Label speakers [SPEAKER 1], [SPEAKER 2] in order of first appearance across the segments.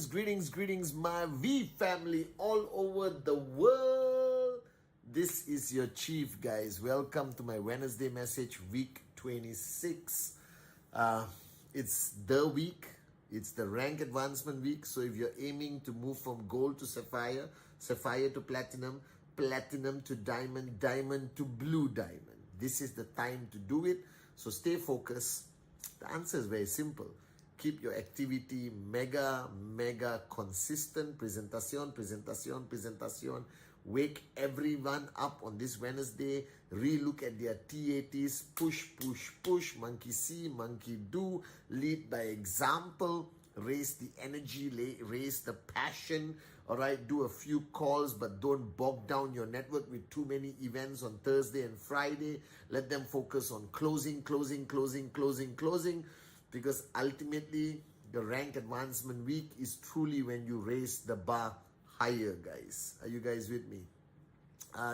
[SPEAKER 1] Greetings, my V family all over the world. This is your chief, guys. Welcome to my Wednesday message, week 26. It's the week. It's the rank advancement week. So if you're aiming to move from gold to sapphire, sapphire to platinum, platinum to diamond, diamond to blue diamond, this is the time to do it. So stay focused. The answer is very simple. Keep your activity mega consistent. Presentation. Wake everyone up on this Wednesday. Relook at their TATs. Push. Monkey see, monkey do. Lead by example. Raise the energy, raise the passion. All right, do a few calls, but don't bog down your network with too many events on Thursday and Friday. Let them focus on closing. Because ultimately, the rank advancement week is truly when you raise the bar higher, guys. Are you guys with me?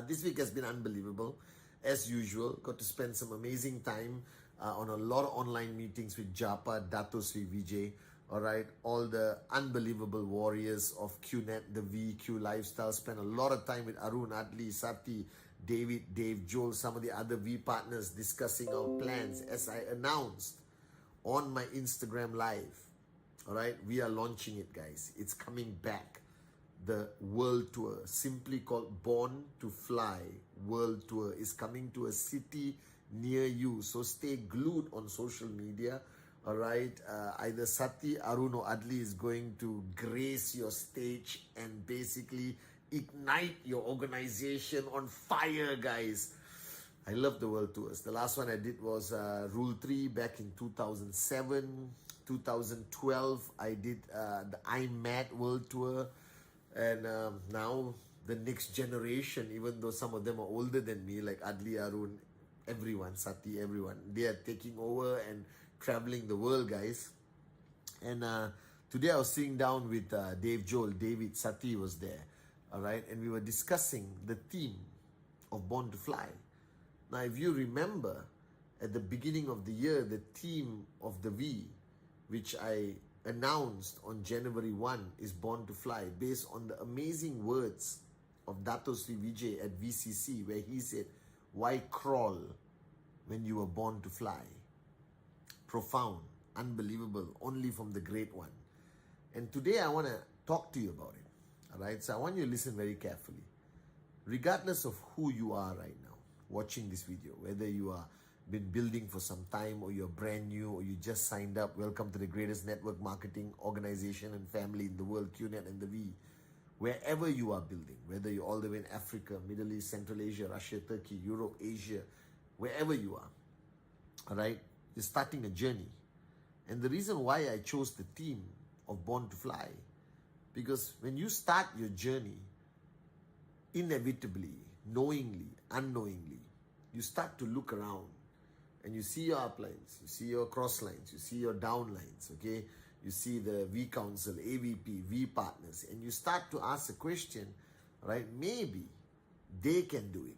[SPEAKER 1] This week has been unbelievable. As usual, got to spend some amazing time on a lot of online meetings with Japa, Dato Sri Vijay. All right, all the unbelievable warriors of QNet, the VQ lifestyle. Spent a lot of time with Arun, Adli, Sati, David, Dave, Joel, some of the other V partners discussing our plans. As I announced on my Instagram live, all right, we are launching it, guys. It's coming back. The world tour, simply called Born to Fly World Tour, is coming to a city near you. So stay glued on social media. All right, either Sati, Arun or Adli is going to grace your stage and basically ignite your organization on fire, guys. I love the world tours. The last one I did was Rule 3 back in 2007. 2012, I did the I'm Mad World Tour. And now the next generation, even though some of them are older than me, like Adli, Arun, everyone, Sati, everyone, they are taking over and traveling the world, guys. And today I was sitting down with Dave, Joel, David, Sati was there. All right. And we were discussing the theme of Born to Fly. Now, if you remember, at the beginning of the year, the theme of the V, which I announced on January 1, is Born to Fly, based on the amazing words of Dato Sri Vijay at VCC, where he said, "Why crawl when you were born to fly?" Profound, unbelievable, only from the great one. And today I want to talk to you about it. All right, so I want you to listen very carefully. Regardless of who you are right now, watching this video, whether you are been building for some time or you're brand new or you just signed up, welcome to the greatest network marketing organization and family in the world, QNet and the V. Wherever you are building, whether you're all the way in Africa, Middle East, Central Asia, Russia, Turkey, Europe, Asia, wherever you are, all right, you're starting a journey. And the reason why I chose the theme of Born to Fly, because when you start your journey, inevitably, knowingly, unknowingly, you start to look around and you see your uplines, you see your cross lines, you see your downlines, okay? You see the V Council, AVP, V partners, and you start to ask the question, right? Maybe they can do it,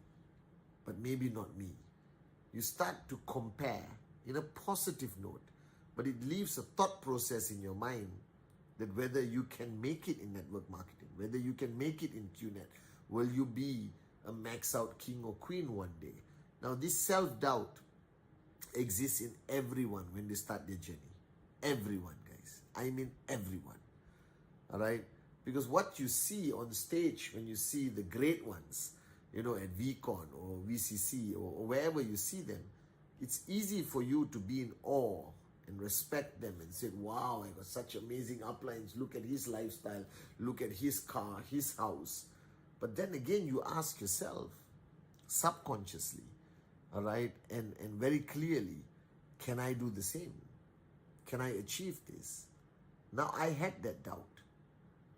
[SPEAKER 1] but maybe not me. You start to compare in a positive note, but it leaves a thought process in your mind that whether you can make it in network marketing, whether you can make it in QNet, will you be a max out king or queen one day? Now, this self-doubt exists in everyone when they start their journey. Everyone, guys. I mean everyone. All right? Because what you see on stage when you see the great ones, you know, at VCon or VCC or wherever you see them, it's easy for you to be in awe and respect them and say, wow, I got such amazing uplines. Look at his lifestyle. Look at his car, his house. But then again, you ask yourself, subconsciously, all right, and very clearly, can I do the same? Can I achieve this? Now, I had that doubt.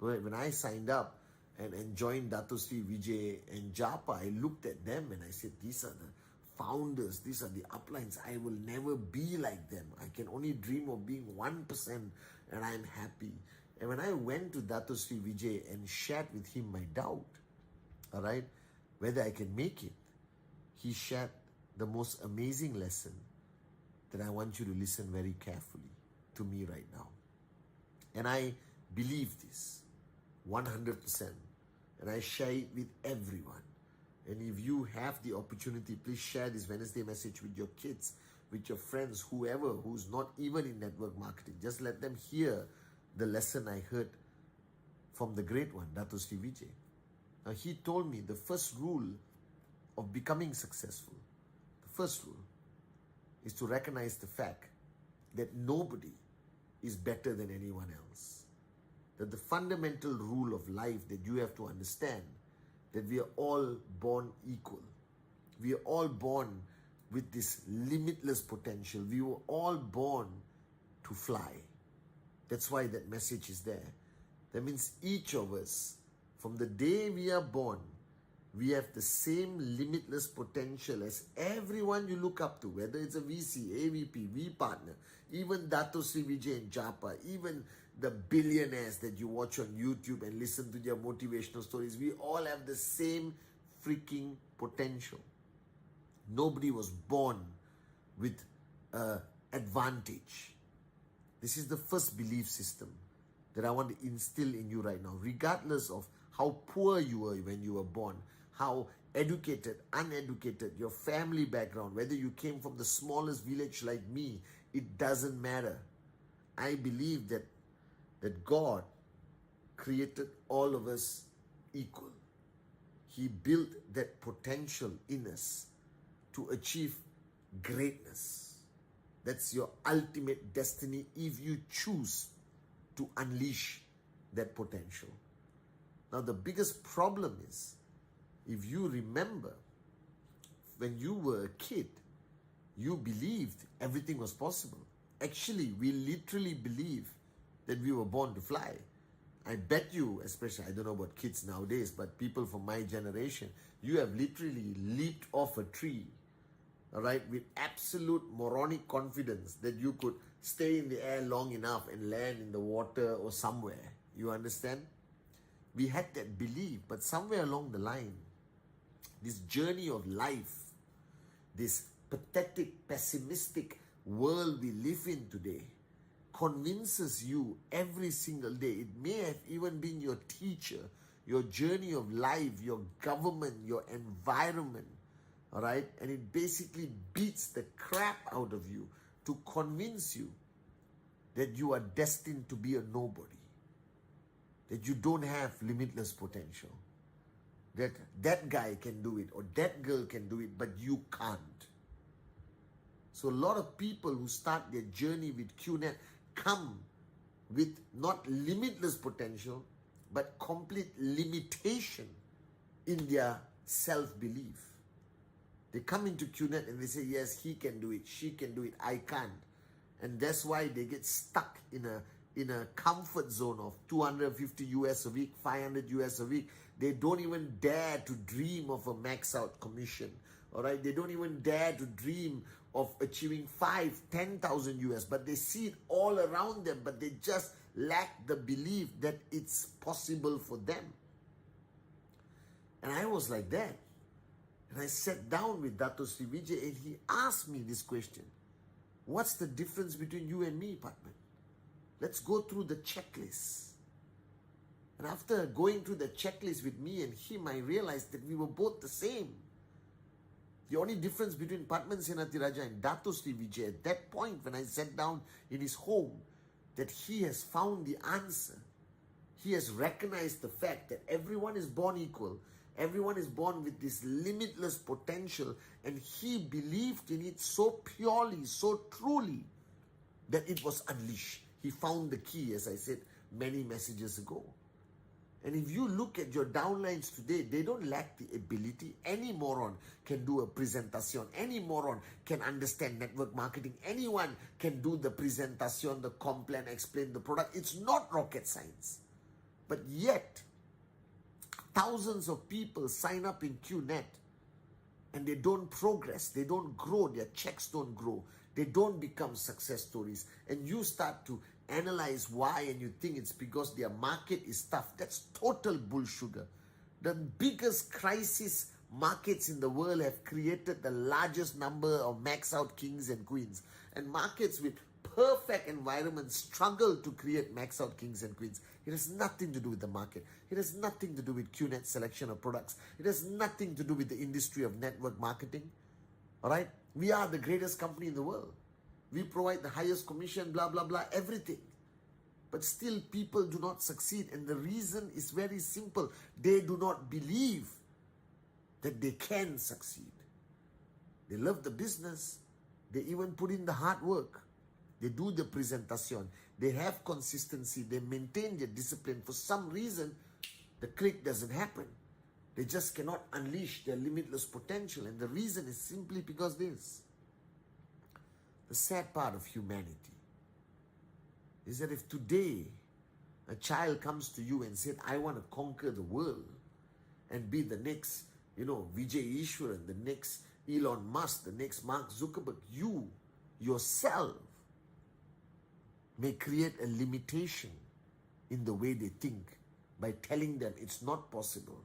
[SPEAKER 1] But when I signed up and joined Dato Sri Vijay and Japa, I looked at them and I said, these are the founders, these are the uplines. I will never be like them. I can only dream of being 1% and I'm happy. And when I went to Dato Sri Vijay and shared with him my doubt, all right, whether I can make it, he shared the most amazing lesson that I want you to listen very carefully to me right now. And I believe this 100%. And I share it with everyone. And if you have the opportunity, please share this Wednesday message with your kids, with your friends, whoever who's not even in network marketing. Just let them hear the lesson I heard from the great one, Dato Sri Vijay. Now, he told me the first rule of becoming successful, the first rule is to recognize the fact that nobody is better than anyone else. That the fundamental rule of life that you have to understand, that we are all born equal. We are all born with this limitless potential. We were all born to fly. That's why that message is there. That means each of us, from the day we are born, we have the same limitless potential as everyone you look up to, whether it's a VC, AVP, V partner, even Dato Sri Vijay and Japa, even the billionaires that you watch on YouTube and listen to their motivational stories. We all have the same freaking potential. Nobody was born with advantage. This is the first belief system that I want to instill in you right now, regardless of how poor you were when you were born, how educated, uneducated, your family background, whether you came from the smallest village like me, it doesn't matter. I believe that God created all of us equal. He built that potential in us to achieve greatness. That's your ultimate destiny if you choose to unleash that potential. Now, the biggest problem is, if you remember, when you were a kid, you believed everything was possible. Actually, we literally believe that we were born to fly. I bet you, especially, I don't know about kids nowadays, but people from my generation, you have literally leaped off a tree, all right, with absolute moronic confidence that you could stay in the air long enough and land in the water or somewhere. You understand? We had that belief, but somewhere along the line, this journey of life, this pathetic, pessimistic world we live in today, convinces you every single day. It may have even been your teacher, your journey of life, your government, your environment, all right? And it basically beats the crap out of you to convince you that you are destined to be a nobody, that you don't have limitless potential, that that guy can do it or that girl can do it, but you can't. So a lot of people who start their journey with QNet come with not limitless potential, but complete limitation in their self-belief. They come into QNet and they say, yes, he can do it, she can do it, I can't. And that's why they get stuck in a comfort zone of 250 US a week, 500 US a week. They don't even dare to dream of a max out commission. All right, they don't even dare to dream of achieving 10,000 US, but they see it all around them, but they just lack the belief that it's possible for them. And I was like that. And I sat down with Dato Sri Vijay and he asked me this question. What's the difference between you and me, Pathman? Let's go through the checklist. And after going through the checklist with me and him, I realized that we were both the same. The only difference between Pathman Senathirajah and Dato Sri Vijay at that point when I sat down in his home, that he has found the answer. He has recognized the fact that everyone is born equal. Everyone is born with this limitless potential, and he believed in it so purely, so truly, that it was unleashed. He found the key, as I said many messages ago. And if you look at your downlines today, they don't lack the ability. Any moron can do a presentation. Any moron can understand network marketing. Anyone can do the presentation, the comp plan, explain the product. It's not rocket science. But yet, thousands of people sign up in QNet and they don't progress. They don't grow. Their checks don't grow. They don't become success stories. And you start to analyze why and you think it's because their market is tough. That's total bullsugar. The biggest crisis markets in the world have created the largest number of max out kings and queens. And markets with perfect environment struggle to create max out kings and queens. It has nothing to do with the market. It has nothing to do with QNET selection of products. It has nothing to do with the industry of network marketing. All right? We are the greatest company in the world. We provide the highest commission, blah, blah, blah, everything. But still people do not succeed. And the reason is very simple. They do not believe that they can succeed. They love the business. They even put in the hard work. They do the presentation. They have consistency. They maintain their discipline. For some reason, the click doesn't happen. They just cannot unleash their limitless potential. And the reason is simply because this. The sad part of humanity is that if today a child comes to you and said, I want to conquer the world and be the next, Vijay Ishwaran, the next Elon Musk, the next Mark Zuckerberg, you yourself may create a limitation in the way they think by telling them it's not possible.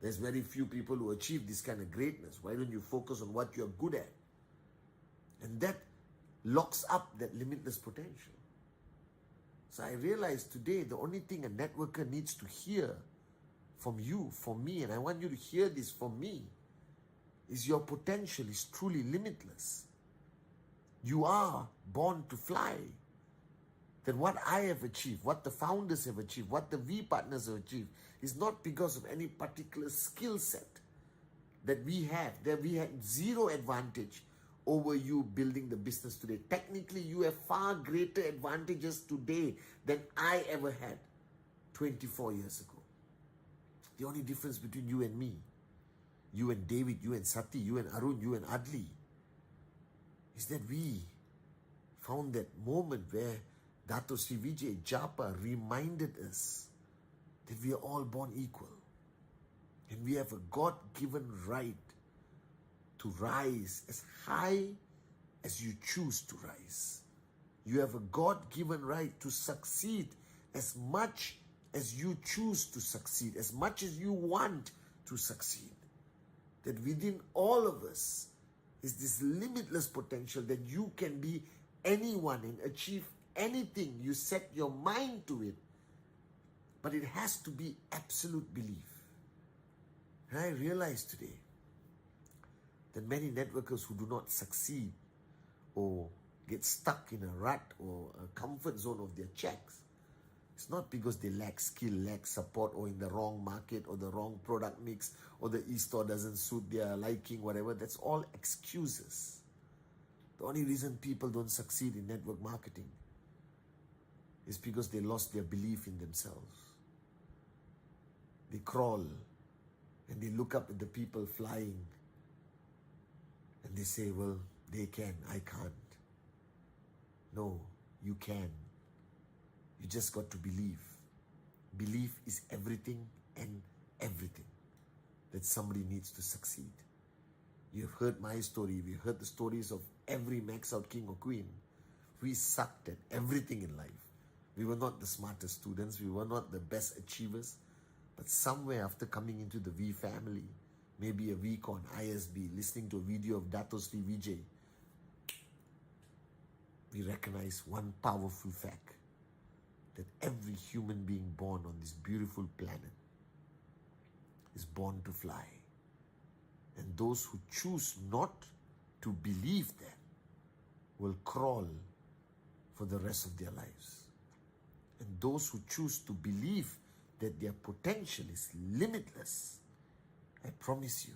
[SPEAKER 1] There's very few people who achieve this kind of greatness. Why don't you focus on what you're good at? And that locks up that limitless potential. So I realized today the only thing a networker needs to hear from you, from me, and I want you to hear this from me, is your potential is truly limitless. You are born to fly. That what I have achieved, what the founders have achieved, what the V partners have achieved is not because of any particular skill set that we have. That we had zero advantage over you building the business today. Technically, you have far greater advantages today than I ever had 24 years ago. The only difference between you and me, you and David, you and Sati, you and Arun, you and Adli, is that we found that moment where Dato Sri Vijay Japa reminded us that we are all born equal. And we have a God-given right to rise as high as you choose to rise. You have a God-given right to succeed as much as you choose to succeed, as much as you want to succeed. That within all of us is this limitless potential that you can be anyone and achieve anything you set your mind to it. But it has to be absolute belief. And I realized today that many networkers who do not succeed or get stuck in a rut or a comfort zone of their checks, it's not because they lack skill, lack support, or in the wrong market or the wrong product mix or the e-store doesn't suit their liking, whatever. That's all excuses. The only reason people don't succeed in network marketing is because they lost their belief in themselves. They crawl and they look up at the people flying and they say, well, they can, I can't. No, you can. You just got to believe. Belief is everything and everything that somebody needs to succeed. You have heard my story. We heard the stories of every max out king or queen. We sucked at everything in life. We were not the smartest students. We were not the best achievers. But somewhere after coming into the V family, maybe a week on ISB, listening to a video of Dato Sri Vijay, we recognize one powerful fact, that every human being born on this beautiful planet is born to fly. And those who choose not to believe that will crawl for the rest of their lives. And those who choose to believe that their potential is limitless, I promise you,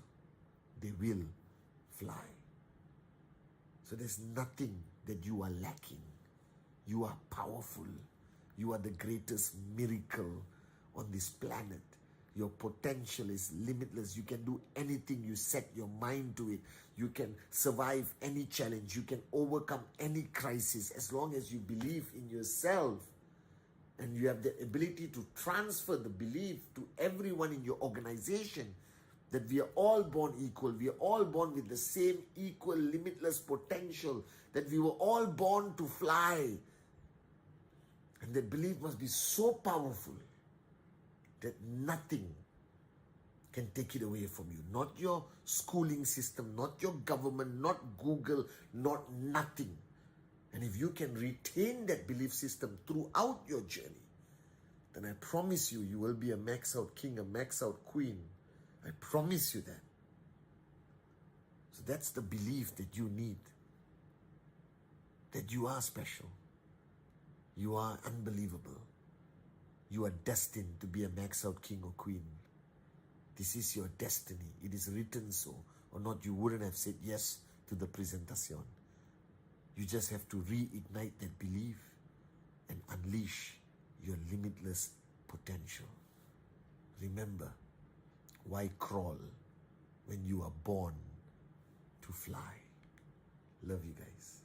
[SPEAKER 1] they will fly. So there's nothing that you are lacking. You are powerful. You are the greatest miracle on this planet. Your potential is limitless. You can do anything you set your mind to it. You can survive any challenge. You can overcome any crisis as long as you believe in yourself. And you have the ability to transfer the belief to everyone in your organization that we are all born equal. We are all born with the same equal, limitless potential. That we were all born to fly. And that belief must be so powerful that nothing can take it away from you. Not your schooling system, not your government, not Google, not nothing. And if you can retain that belief system throughout your journey, then I promise you, you will be a max out king, a max out queen. I promise you that. So that's the belief that you need. That you are special. You are unbelievable. You are destined to be a max out king or queen. This is your destiny. It is written so. Or not, you wouldn't have said yes to the presentation. You just have to reignite that belief and unleash your limitless potential. Remember, why crawl when you are born to fly? Love you guys.